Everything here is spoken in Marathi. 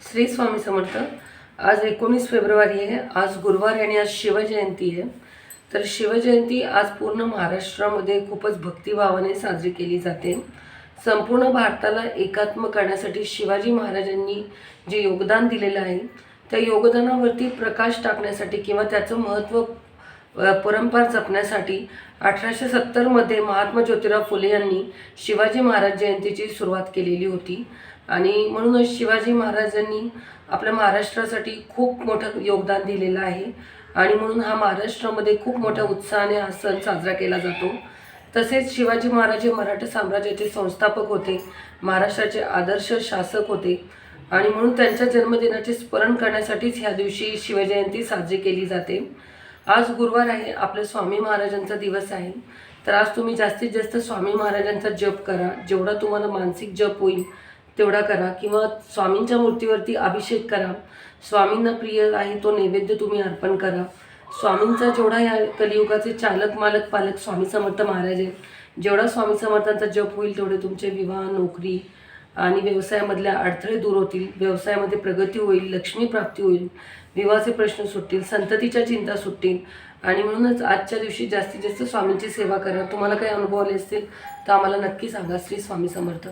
श्री स्वामी समर्थ। आज 19 फेब्रुवारी आहे। आज गुरुवार आणि आज शिवजयंती आहे। तर शिवजयंती आज पूर्ण महाराष्ट्रामध्ये खूपच भक्तिभावाने साजरी केली जाते। संपूर्ण भारताला एकात्म करण्यासाठी शिवाजी महाराजांनी जे योगदान दिलेलं आहे त्या योगदानावरती प्रकाश टाकण्यासाठी किंवा त्याचं महत्त्व परंपरा जपण्यासाठी 1870 मध्ये महात्मा ज्योतिराव फुले यांनी शिवाजी महाराज जयंतीची सुरुवात केलेली होती। आणि म्हणूनच शिवाजी महाराजांनी आपल्या महाराष्ट्रासाठी खूप मोठं योगदान दिलेलं आहे आणि म्हणून हा महाराष्ट्रामध्ये खूप मोठ्या उत्साहाने हा सण साजरा केला जातो। तसेच शिवाजी महाराज हे मराठा साम्राज्याचे संस्थापक होते, महाराष्ट्राचे आदर्श शासक होते आणि म्हणून त्यांच्या जन्मदिनाचे स्मरण करण्यासाठीच ह्या दिवशी शिवजयंती साजरी केली जाते। आज गुरुवार आहे, आपल्या स्वामी महाराजांचा दिवस आहे। तर आज तुम्ही जास्तीत जास्त स्वामी महाराजांचा जप करा, जेवढा तुम्हाला मानसिक जप होईल तेवढा करा किंवा स्वामींच्या मूर्तीवरती अभिषेक करा। स्वामींना प्रिय आहे तो नैवेद्य तुम्ही अर्पण करा। स्वामींचा जेवढा या कलियुगाचे चालक मालक पालक स्वामी समर्थ महाराज आहेत, जेवढा स्वामी समर्थांचा जप होईल तेवढे तुमचे विवाह, नोकरी आणि व्यवसायामधल्या अडथळे दूर होतील, व्यवसायामध्ये प्रगती होईल, लक्ष्मी प्राप्ती होईल, विवाहाचे प्रश्न सुटतील, संततीच्या चिंता सुटतील। आणि म्हणूनच आजच्या दिवशी जास्तीत जास्त स्वामींची सेवा करा। तुम्हाला काही अनुभव आले असतील तर आम्हाला नक्की सांगा। श्री स्वामी समर्थ।